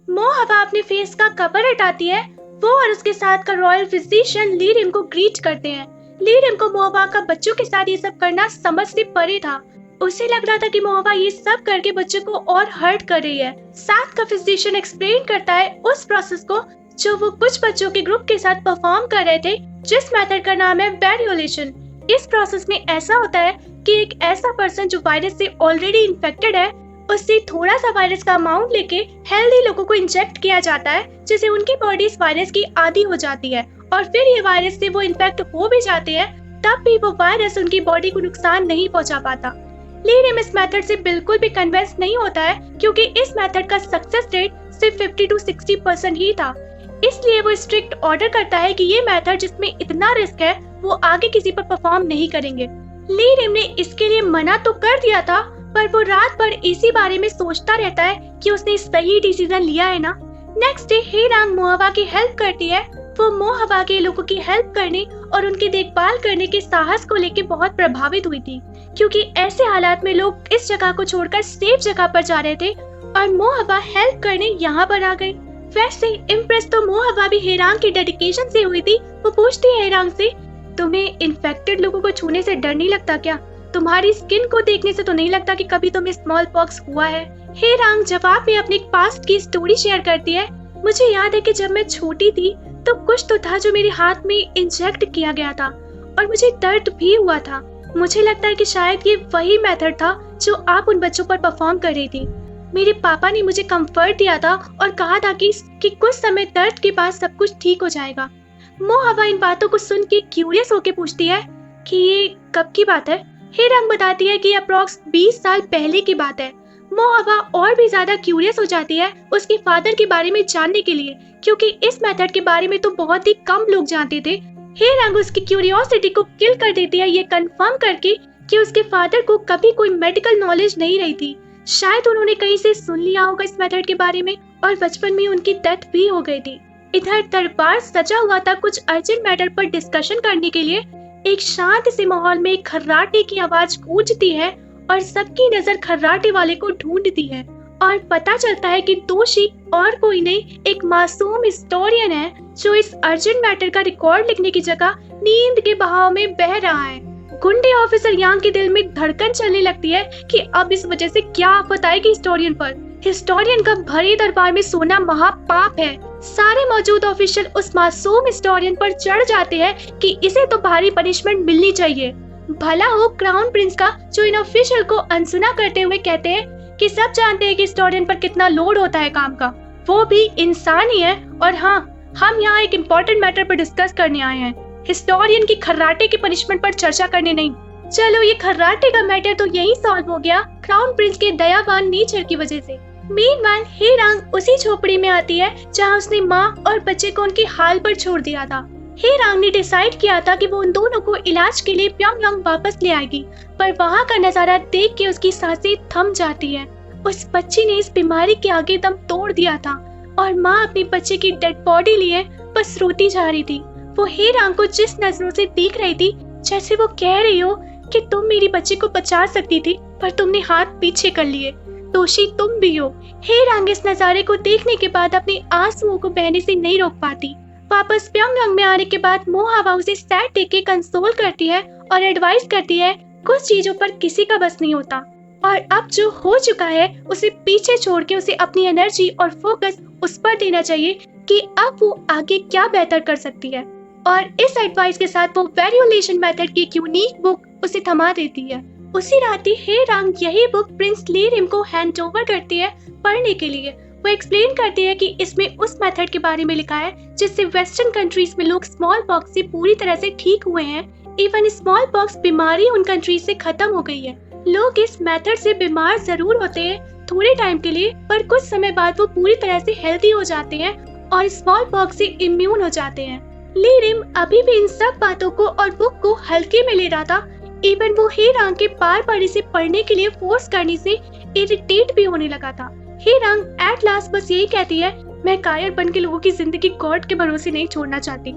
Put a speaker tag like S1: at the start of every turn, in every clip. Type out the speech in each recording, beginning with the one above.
S1: मोहवा अपने फेस का कवर हटाती है। वो और उसके साथ का रॉयल फिजिशियन ली रिम को ग्रीट करते हैं। ली रिम को मोहवा का बच्चों के साथ ये सब करना समझ से परे था। उसे लग रहा था कि मोहवा ये सब करके बच्चों को और हर्ट कर रही है। साथ का फिजिशियन एक्सप्लेन करता है उस प्रोसेस को जो वो कुछ बच्चों के ग्रुप के साथ परफॉर्म कर रहे थे, जिस मेथड का नाम है वेरियोलेशन। इस प्रोसेस में ऐसा होता है कि एक ऐसा पर्सन जो वायरस से ऑलरेडी इन्फेक्टेड है, उससे थोड़ा सा वायरस का अमाउंट लेके हेल्दी लोगों को इंजेक्ट किया जाता है, जिससे उनकी बॉडी इस वायरस की आदी हो जाती है और फिर ये वायरस से वो इन्फेक्ट हो भी जाते हैं, तब भी वो वायरस उनकी बॉडी को नुकसान नहीं पहुंचा पाता। ली रिम इस मेथड से बिल्कुल भी कन्विंस नहीं होता है, क्योंकि इस मेथड का सक्सेस रेट सिर्फ 50 to 60% ही था। इसलिए वो स्ट्रिक्ट ऑर्डर करता है कि ये मेथड जिसमें इतना रिस्क है वो आगे किसी पर परफॉर्म नहीं करेंगे। ली रिम ने इसके लिए मना तो कर दिया था, पर वो रात भर इसी बारे में सोचता रहता है कि उसने सही डिसीजन लिया है ना। नेक्स्ट डे हेरांग मोहवा की हेल्प करती है। वो मोहवा के लोगों की हेल्प करने और उनकी देखभाल करने के साहस को लेकर बहुत प्रभावित हुई थी, क्योंकि ऐसे हालात में लोग इस जगह को छोड़कर सेफ जगह पर जा रहे थे और मोहवा हेल्प करने यहाँ पर आ गई। वैसे इम्प्रेस तो मोहवा भी हेरांग की डेडिकेशन से हुई थी। वो पूछती है हेरांग से, तुम्हें इन्फेक्टेड लोगों को छूने से डर नहीं लगता क्या? तुम्हारी स्किन को देखने से तो नहीं लगता कि कभी तुम्हें स्मॉल पॉक्स हुआ है? हेरांग जवाब में अपनी पास्ट की स्टोरी शेयर करती है। मुझे याद है कि जब मैं छोटी थी तो कुछ तो था जो मेरे हाथ में इंजेक्ट किया गया था और मुझे दर्द भी हुआ था। मुझे लगता है कि शायद ये वही मेथड था जो आप उन बच्चों पर परफॉर्म कर रही थी। मेरे पापा ने मुझे कंफर्ट दिया था और कहा था कि कुछ समय दर्द के बाद सब कुछ ठीक हो जाएगा। मोहवा इन बातों को सुन के क्यूरियस होके पूछती है कि ये कब की बात है? हेरांग बताती है कि अप्रॉक्स 20 साल पहले की बात है। मोहवा और भी ज्यादा क्यूरियस हो जाती है उसके फादर के बारे में जानने के लिए, क्योंकि इस मेथड के बारे में तो बहुत ही कम लोग जानते थे। हेरांग उसकी क्यूरियोसिटी को किल कर देती है ये कंफर्म करके कि उसके फादर को कभी कोई मेडिकल नॉलेज नहीं रही थी। शायद उन्होंने कहीं से सुन लिया होगा इस मेथड के बारे में और बचपन में उनकी डेथ भी हो गई थी। इधर दरबार सजा हुआ था कुछ अर्जेंट मैटर पर डिस्कशन करने के लिए। एक शांत से माहौल में खर्राटे की आवाज गूंजती है और सबकी नजर खर्राटे वाले को ढूंढती है और पता चलता है कि दोषी और कोई नहीं, एक मासूम हिस्टोरियन है जो इस अर्जेंट मैटर का रिकॉर्ड लिखने की जगह नींद के बहाव में बह रहा है। गुंडे ऑफिसर यांग के दिल में धड़कन चलने लगती है कि अब इस वजह से क्या आफत आएगी हिस्टोरियन पर। हिस्टोरियन का भरे दरबार में सोना महापाप है। सारे मौजूद ऑफिशियल उस मासूम हिस्टोरियन पर चढ़ जाते हैं कि इसे तो भारी पनिशमेंट मिलनी चाहिए। भला हो क्राउन प्रिंस का, जो इन ऑफिशियल को अनसुना करते हुए कहते हैं कि सब जानते हैं कि हिस्टोरियन पर कितना लोड होता है काम का, वो भी इंसान ही है। और हाँ, हम यहाँ एक इम्पोर्टेंट मैटर पर डिस्कस करने आए हैं, हिस्टोरियन की खर्राटे की पनिशमेंट पर चर्चा करने नहीं। चलो, ये खर्राटे का मैटर तो यही सॉल्व हो गया क्राउन प्रिंस के दयावान नेचर की वजह से। मीनवाइल हेरांग उसी झोपड़ी में आती है जहाँ उसने माँ और बच्चे को उनके हाल पर छोड़ दिया था। हेरांग ने डिसाइड किया था कि वो उन दोनों को इलाज के लिए प्योंगयांग वापस ले आएगी, पर वहाँ का नजारा देख के उसकी सांसें थम जाती है। उस बच्ची ने इस बीमारी के आगे दम तोड़ दिया था और माँ अपने बच्चे की डेड बॉडी लिए बस रोती जा रही थी। वो हेरांग को जिस नजरों से देख रही थी, जैसे वो कह रही हो कि तुम मेरी बच्ची को बचा सकती थी, पर तुमने हाथ पीछे कर लिए, दोषी तुम भी हो। हेरांग इस नजारे को देखने के बाद अपने आंसुओं को बहने से नहीं रोक पाती। वापस प्योंगयांग में आने के बाद मोहवा उसे सैड देख के कंसोल करती है और एडवाइस करती है कुछ चीजों पर किसी का बस नहीं होता और अब जो हो चुका है उसे पीछे छोड़ के उसे अपनी एनर्जी और फोकस उस पर देना चाहिए कि अब वो आगे क्या बेहतर कर सकती है। और इस एडवाइस के साथ वो वेरियोलेशन मेथड की एक यूनिक बुक उसे थमा देती है। उसी रात ही हेरांग यही बुक प्रिंस ली रिम को हैंड ओवर करती है पढ़ने के लिए। वो एक्सप्लेन करती है कि इसमें उस मेथड के बारे में लिखा है जिससे वेस्टर्न कंट्रीज में लोग स्मॉल पॉक्स से पूरी तरह से ठीक हुए हैं। इवन स्मॉल पॉक्स बीमारी उन कंट्रीज से खत्म हो गई है। लोग इस मेथड से बीमार जरूर होते हैं थोड़े टाइम के लिए, पर कुछ समय बाद वो पूरी तरह से हेल्दी हो जाते हैं और स्मॉल पॉक्स से इम्यून हो जाते हैं। ली रिम अभी भी इन सब बातों को और बुक को हल्के में ले रहा था। इवन वो हेरांग के बार इसे पढ़ने के लिए फोर्स करने से इरिटेट भी होने लगा था। हेरांग एट लास्ट बस यही कहती है, मैं कायर बन के लोगों की जिंदगी गॉड के भरोसे नहीं छोड़ना चाहती।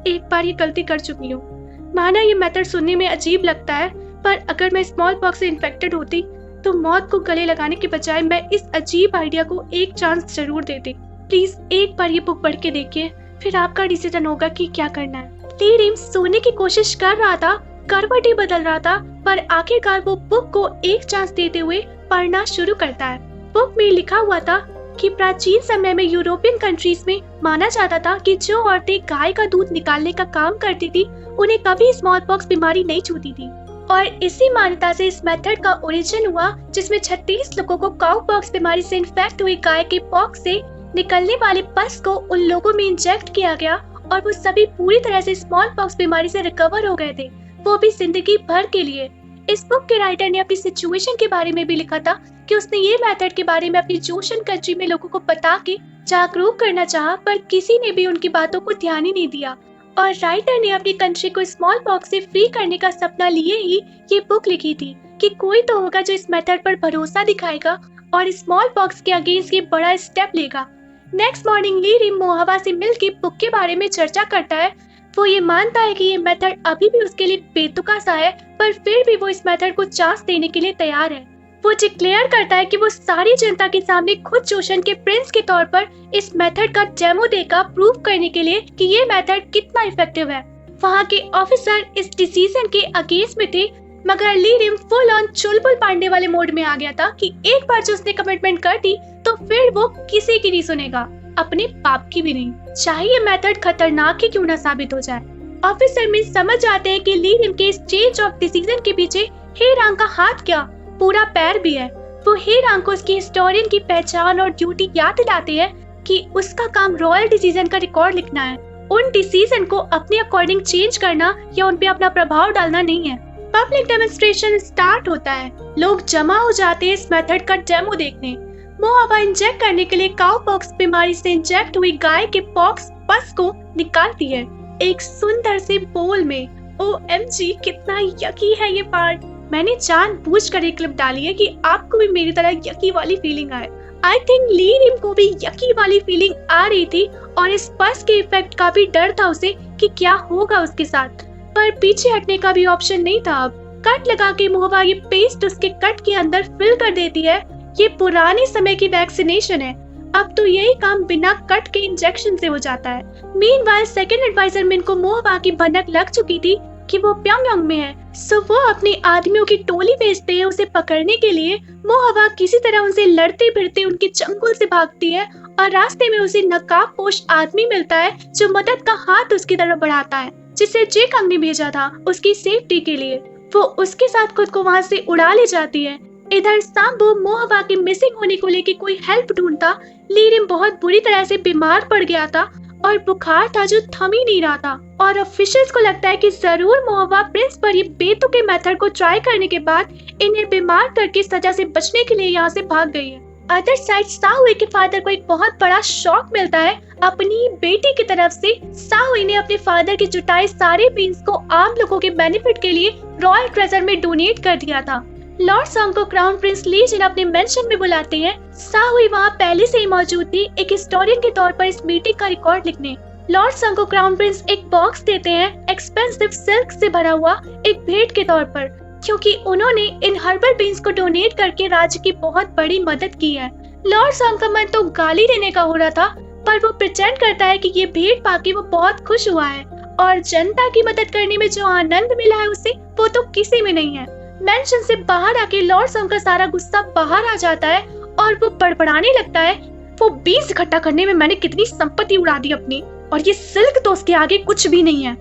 S1: एक बार ये गलती कर चुकी हूँ। माना ये मेथड सुनने में अजीब लगता है, पर अगर मैं स्मॉल पॉक्स से इन्फेक्टेड होती तो मौत को गले लगाने के बजाय मैं इस अजीब आइडिया को एक चांस जरूर देती। प्लीज एक बार ये बुक पढ़ के देखिए, फिर आपका डिसीजन होगा कि क्या करना है। ली रिम सोने की कोशिश कर रहा था, करवटें बदल रहा था, पर आखिरकार वो बुक को एक चांस देते हुए पढ़ना शुरू करता है। बुक में लिखा हुआ था कि प्राचीन समय में यूरोपियन कंट्रीज में माना जाता था कि जो औरतें गाय का दूध निकालने का काम करती थी उन्हें कभी स्मॉल पॉक्स बीमारी नहीं छूती थी। और इसी मान्यता से इस मेथड का ओरिजिन हुआ, जिसमें 36 लोगों को काउ पॉक्स बीमारी से इन्फेक्ट हुई गाय के पॉक्स से निकलने वाले पस को उन लोगों में इंजेक्ट किया गया और वो सभी पूरी तरह से स्मॉल पॉक्स बीमारी से रिकवर हो गए थे, वो भी जिंदगी भर के लिए। इस बुक के राइटर ने अपनी सिचुएशन के बारे में भी लिखा था कि उसने ये मेथड के बारे में अपनी जोशन कंट्री में लोगों को बता के जागरूक करना चाहा, पर किसी ने भी उनकी बातों को ध्यान ही नहीं दिया। और राइटर ने अपनी कंट्री को स्मॉल पॉक्स से फ्री करने का सपना लिए ही ये बुक लिखी थी कि कोई तो होगा जो इस मेथड पर भरोसा दिखाएगा और स्मॉल पॉक्स के अगेंस्ट ये बड़ा स्टेप लेगा। नेक्स्ट मॉर्निंग ली रिम मोहवा से मिलकर बुक के बारे में चर्चा करता है। वो ये मानता है कि ये मेथड अभी भी उसके लिए बेतुका सा है, पर फिर भी वो इस मेथड को चांस देने के लिए तैयार है। वो डिक्लेयर करता है कि वो सारी जनता के सामने खुद जोशन के प्रिंस के तौर पर इस मेथड का डेमो देगा, प्रूव करने के लिए कि ये मेथड कितना इफेक्टिव है। वहाँ के ऑफिसर इस डिसीजन के अगेंस्ट में थे, मगर ली रिम फुल ऑन चुलबुल पांडे वाले मोड में आ गया था कि एक बार जो उसने कमिटमेंट कर दी तो फिर वो किसी की नहीं सुनेगा, अपने बाप की भी नहीं, चाहे ये मेथड खतरनाक ही क्यों ना साबित हो जाए। ऑफिसर में समझ आते हैं कि ली रिम के इस चेंज ऑफ डिसीजन के पीछे हे रांग का हाथ क्या, पूरा पैर भी है। वो हे रांग को उसकी हिस्टोरियन की पहचान और ड्यूटी याद दिलाते हैं कि उसका काम रॉयल डिसीजन का रिकॉर्ड लिखना है, उन डिसीजन को अपने अकॉर्डिंग चेंज करना या उन पे अपना प्रभाव डालना नहीं है। पब्लिक डेमोन्स्ट्रेशन स्टार्ट होता है, लोग जमा हो जाते हैं इस मेथड का डेमो देखने। मोहवा इंजेक्ट करने के लिए काउ पॉक्स बीमारी से इंजेक्ट हुई गाय के पॉक्स पस को निकालती है एक सुंदर से बोल में। OMG कितना यकी है ये पार्ट। मैंने जानबूझकर एक क्लिप डाली है कि आपको भी मेरी तरह यकी वाली फीलिंग आए। आई थिंक ली रिम को भी यकी वाली फीलिंग आ रही थी और इस पस के इफेक्ट का भी डर था उसे कि क्या होगा उसके साथ, पर पीछे हटने का भी ऑप्शन नहीं था। अब कट लगा के मोहवा ये पेस्ट उसके कट के अंदर फिल कर देती है। ये पुराने समय की वैक्सीनेशन है, अब तो यही काम बिना कट के इंजेक्शन से हो जाता है। मीनवाइल सेकंड एडवाइजर मिन को मोहवा की भनक लग चुकी थी कि वो प्योंगयांग में है, सो वो अपने आदमियों की टोली भेजते हैं उसे पकड़ने के लिए। मोहवा किसी तरह उनसे लड़ते फिरते उनके चंगुल से भागती है और रास्ते में उसे नकाबपोश आदमी मिलता है जो मदद का हाथ उसकी तरफ बढ़ाता है, जिसे जेकंग ने भेजा था उसकी सेफ्टी के लिए। वो उसके साथ खुद को वहाँ से उड़ा ले जाती है। इधर सांबो मोहवा के मिसिंग होने को लेके कोई हेल्प ढूंढता। ली रिम बहुत बुरी तरह से बीमार पड़ गया था और बुखार था जो थम ही नहीं रहा था, और ऑफिशियल्स को लगता है कि जरूर मोहवा प्रिंस पर ये बेतुके मेथड को ट्राई करने के बाद इन्हें बीमार करके सजा से बचने के लिए यहाँ से भाग गई है। अदर साइड साहुई के फादर को एक बहुत बड़ा शॉक मिलता है अपनी बेटी की तरफ से। साहुई ने अपने फादर के जुटाए सारे बीन्स को आम लोगों के बेनिफिट के लिए रॉयल ट्रेजर में डोनेट कर दिया था। लॉर्ड सॉन्ग को क्राउन प्रिंस ली जिन अपने मेंशन में बुलाते हैं। साहुई वहाँ पहले से ही मौजूद थी एक हिस्टोरियन के तौर पर इस मीटिंग का रिकॉर्ड लिखने। लॉर्ड सॉन्ग को क्राउन प्रिंस एक बॉक्स देते हैं एक्सपेंसिव सिल्क से भरा हुआ एक भेंट के तौर पर, क्योंकि उन्होंने इन हर्बल बीन्स को डोनेट करके राज्य की बहुत बड़ी मदद की है। लॉर्ड सॉन्ग का मन तो गाली देने का हो रहा था, पर वो प्रिटेंड करता है कि ये भेंट पाके वो बहुत खुश हुआ है और जनता की मदद करने में जो आनंद मिला है उसे वो तो किसी में नहीं है। मेंशन से बाहर आके लॉर्ड सॉन्ग का सारा गुस्सा बाहर आ जाता है और वो बड़बड़ाने लगता है, वो बीज इकट्ठा करने में मैंने कितनी संपत्ति उड़ा दी अपनी, और ये सिल्क तो उसके आगे कुछ भी नहीं है।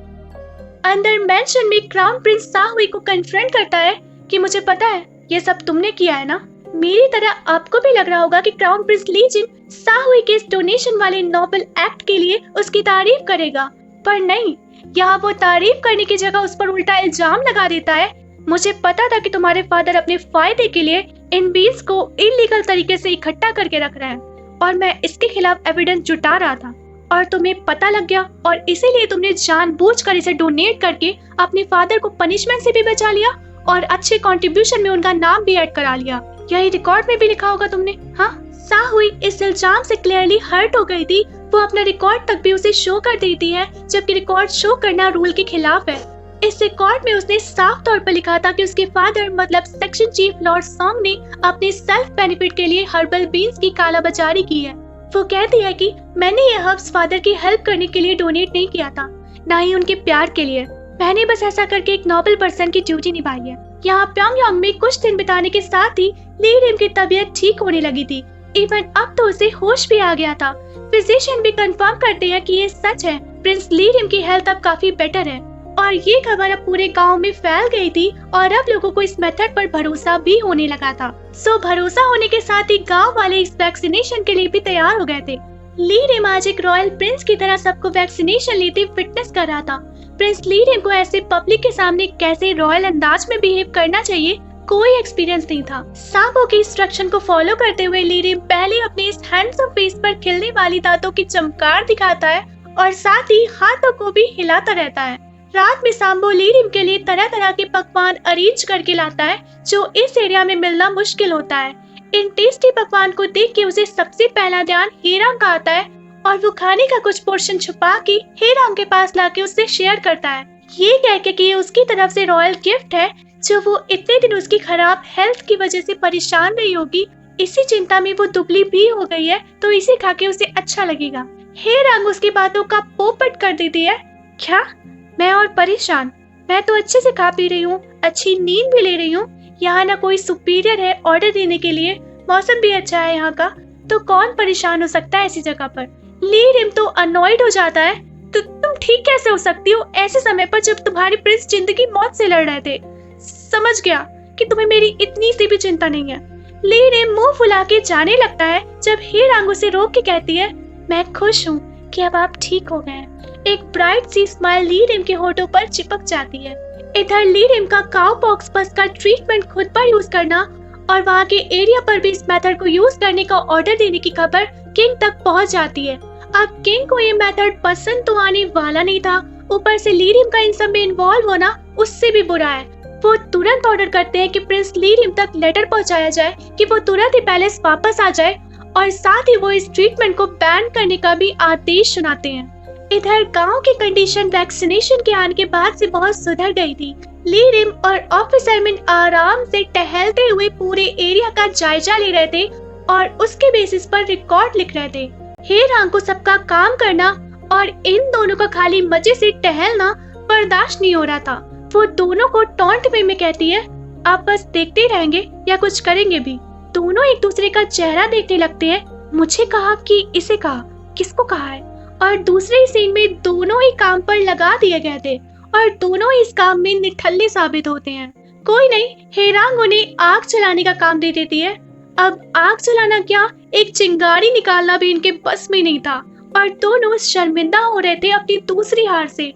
S1: अंदर मेंशन में क्राउन प्रिंस साहुई को कन्फ्रंट करता है कि मुझे पता है ये सब तुमने किया है ना। मेरी तरह आपको भी लग रहा होगा कि क्राउन प्रिंस लीजिन साहुई के इस डोनेशन वाले नोबल एक्ट के लिए उसकी तारीफ करेगा, पर नहीं, यहाँ वो तारीफ करने की जगह उस पर उल्टा इल्जाम लगा देता है। मुझे पता था कि तुम्हारे फादर अपने फायदे के लिए इन बीन्स को इलीगल तरीके से इकट्ठा करके रख रहे हैं और मैं इसके खिलाफ एविडेंस जुटा रहा था और तुम्हें पता लग गया, और इसीलिए तुमने जानबूझकर इसे डोनेट करके अपने फादर को पनिशमेंट से भी बचा लिया और अच्छे कंट्रीब्यूशन में उनका नाम भी ऐड करा लिया। यही रिकॉर्ड में भी लिखा होगा तुमने। हाँ, साहुई इस इल्जाम से क्लियरली हर्ट हो गई थी। वो अपना रिकॉर्ड तक भी उसे शो कर देती है, जबकि रिकॉर्ड शो करना रूल के खिलाफ है। इस रिकॉर्ड में उसने साफ तौर पर लिखा था कि उसके फादर मतलब सेक्शन चीफ लॉर्ड सॉन्ग ने अपने सेल्फ बेनिफिट के लिए हर्बल बीन्स की कालाबाजारी की है। वो कहती है कि मैंने ये हर्ब्स फादर की हेल्प करने के लिए डोनेट नहीं किया था, ना ही उनके प्यार के लिए। मैंने बस ऐसा करके एक नोबल पर्सन की ड्यूटी निभाई है। यहाँ प्योंगयांग में कुछ दिन बिताने के साथ ही ली रिम की तबीयत ठीक होने लगी थी। इवन अब तो उसे होश भी आ गया था। फिजिशियन भी कंफर्म करते हैं कि ये सच है। प्रिंस ली रिम की हेल्थ अब काफी बेटर है और ये खबर अब पूरे गांव में फैल गई थी और अब लोगों को इस मेथड पर भरोसा भी होने लगा था। भरोसा होने के साथ ही गांव वाले इस वैक्सीनेशन के लिए भी तैयार हो गए थे। ली रिम आज एक रॉयल प्रिंस की तरह सबको वैक्सीनेशन लेते विटनेस कर रहा था। प्रिंस ली रिम को ऐसे पब्लिक के सामने कैसे रॉयल अंदाज में बिहेव करना चाहिए कोई एक्सपीरियंस नहीं था। सांपों की इंस्ट्रक्शन को फॉलो करते हुए ली रिम पहले अपने इस हैंडसम फेस पर खिलने वाली दांतों की चमकार दिखाता है और साथ ही हाथों को भी हिलाता रहता है। रात में सांबो ली रिम के लिए तरह तरह के पकवान अरेंज करके लाता है जो इस एरिया में मिलना मुश्किल होता है। इन टेस्टी पकवान को देख के उसे सबसे पहला ध्यान हेरांग का आता है और वो खाने का कुछ पोर्शन छुपा के हेरांग के पास लाके उससे शेयर करता है, ये कह के कि ये उसकी तरफ से रॉयल गिफ्ट है जो वो इतने दिन उसकी खराब हेल्थ की वजह से परेशान रही होगी। इसी चिंता में वो दुबली भी हो गई है तो इसे खा के उसे अच्छा लगेगा। हेरांग उसकी बातों का पोपट कर देती है। क्या मैं और परेशान? मैं तो अच्छे से खा पी रही हूँ, अच्छी नींद भी ले रही हूँ। यहाँ ना कोई सुपीरियर है ऑर्डर देने के लिए, मौसम भी अच्छा है यहाँ का, तो कौन परेशान हो सकता है ऐसी जगह पर। ली रिम तो अनॉयड हो जाता है। तो तुम ठीक कैसे हो सकती हो ऐसे समय पर जब तुम्हारे प्रिंस जिंदगी मौत से लड़ रहे थे। समझ गया कि तुम्हें मेरी इतनी सी भी चिंता नहीं है। ली रिम मुंह फुला के जाने लगता है जब हेरांग उसे रोक के कहती है, मैं खुश हूँ कि अब आप ठीक हो गए। एक ब्राइट सी स्माइल ली रिम के होठों पर चिपक जाती है। इधर ली रिम का काउपॉक्स पस का ट्रीटमेंट खुद पर यूज करना और वहाँ के एरिया पर भी इस मेथड को यूज करने का ऑर्डर देने की खबर किंग तक पहुँच जाती है। अब किंग को ये मेथड पसंद तो आने वाला नहीं था, ऊपर से ली रिम का इन सब में इन्वॉल्व होना उससे भी बुरा है। वो तुरंत ऑर्डर करते हैं कि प्रिंस ली रिम तक लेटर पहुँचाया जाए कि वो तुरंत ही पैलेस वापस आ जाए और साथ ही वो इस ट्रीटमेंट को बैन करने का भी आदेश सुनाते हैं। इधर गांव की कंडीशन वैक्सीनेशन के आने के बाद से बहुत सुधर गई थी। ली रिम और ऑफिसर मिन आराम से टहलते हुए पूरे एरिया का जायजा ले रहे थे और उसके बेसिस पर रिकॉर्ड लिख रहे थे। हेरांग को सबका काम करना और इन दोनों का खाली मजे से टहलना बर्दाश्त नहीं हो रहा था। वो दोनों को टॉन्ट वे में कहती है, आप बस देखते रहेंगे या कुछ करेंगे भी। दोनों एक दूसरे का चेहरा देखने लगते हैं। मुझे कहा कि इसे कहा, किसको कहा है? और दूसरे सीन में दोनों ही काम पर लगा दिए गए थे और दोनों इस काम में निठल्ले साबित होते हैं। कोई नहीं, हेरांग उन्हें आग जलाने का काम दे देती है। अब आग जलाना क्या, एक चिंगारी निकालना भी इनके बस में नहीं था और दोनों शर्मिंदा हो रहे थे अपनी दूसरी हार से।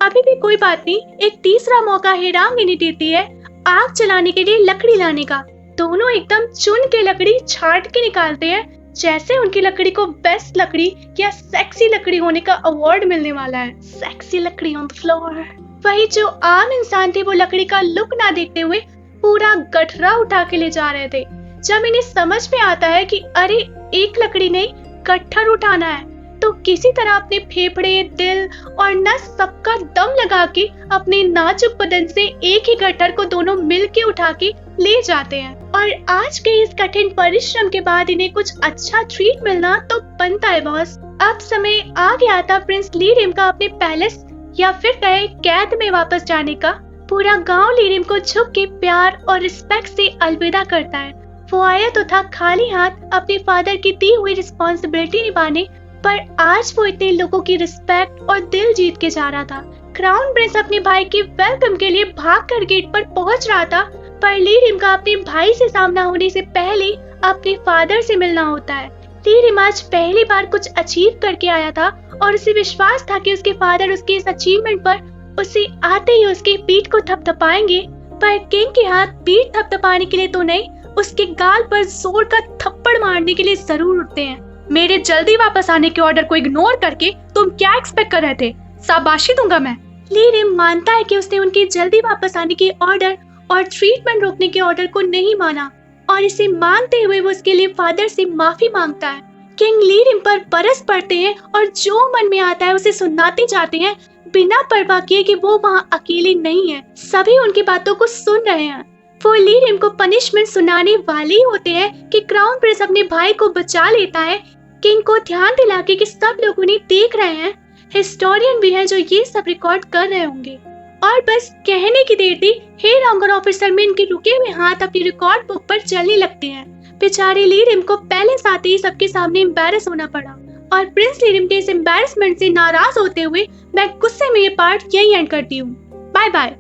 S1: अभी भी कोई बात नहीं, एक तीसरा मौका हेरांग इन्हें देती है आग जलाने के लिए लकड़ी लाने का। दोनों एकदम चुन के लकड़ी छाट के निकालते हैं जैसे उनकी लकड़ी को बेस्ट लकड़ी या सेक्सी लकड़ी होने का अवार्ड मिलने वाला है। सेक्सी लकड़ी ऑन द फ्लोर। वही जो आम इंसान थे वो लकड़ी का लुक ना देखते हुए पूरा गठरा उठा के ले जा रहे थे। जब इन्हें समझ में आता है कि अरे एक लकड़ी नहीं गट्ठर उठाना है, तो किसी तरह अपने फेफड़े, दिल और नस सबका दम लगा के अपने नाजुक बदन से एक ही गट्ठर को दोनों मिल के उठा के ले जाते हैं। और आज के इस कठिन परिश्रम के बाद इन्हें कुछ अच्छा ट्रीट मिलना तो बनता है बॉस। अब समय आ गया था प्रिंस ली रिम का अपने पैलेस या फिर कहे कैद में वापस जाने का। पूरा गांव ली रिम को झुक के प्यार और रिस्पेक्ट से अलविदा करता है। वो आया तो था खाली हाथ अपने फादर की दी हुई रिस्पॉन्सिबिलिटी निभाने, पर आज वो इतने लोगों की रिस्पेक्ट और दिल जीत के जा रहा था। क्राउन प्रिंस अपने भाई के वेलकम के लिए भागकर गेट पर पहुंच रहा था, पर ली रिम का अपने भाई से सामना होने से पहले अपने फादर से मिलना होता है। ली रिम आज पहली बार कुछ अचीव करके आया था और उसे विश्वास था कि उसके फादर उसके इस अचीवमेंट पर उसे आते ही उसकी पीठ को थपथपाएंगे, पर किंग के हाथ पीठ थपथपाने के लिए तो नहीं, उसके गाल पर जोर का थप्पड़ मारने के लिए जरूर उठते हैं। मेरे जल्दी वापस आने के ऑर्डर को इग्नोर करके तुम क्या एक्सपेक्ट कर रहे थे? शाबाशी दूंगा मैं। ली रिम मानता है कि उसने उनके जल्दी वापस आने के ऑर्डर और ट्रीटमेंट रोकने के ऑर्डर को नहीं माना और इसे मानते हुए वो उसके लिए फादर से माफी मांगता है। किंग ली रिम पर बरस पड़ते हैं और जो मन में आता है उसे सुनाते जाते हैं, बिना परवाह किए कि वो वहाँ अकेले नहीं है। सभी उनकी बातों को सुन रहे हैं। वो लीरियम को पनिशमेंट सुनाने वाले ही होते हैं कि क्राउन प्रिंस अपने भाई को बचा लेता है, किंग को ध्यान दिला के कि सब लोग उन्हें देख रहे हैं। हिस्टोरियन भी हैं जो ये सब रिकॉर्ड कर रहे होंगे। और बस कहने की देर थी, हे रॉन्गर ऑफिसर में इनके रुके हुए हाथ अपनी रिकॉर्ड बुक पर चलने लगते हैं। बेचारे लीरियम को पहले साथ ही सबके सामने एम्बैरस होना पड़ा, और प्रिंस लीरियम के इस एम्बैरसमेंट से नाराज होते हुए मैं गुस्से में ये पार्ट यही एंड करती हूँ। Bye bye.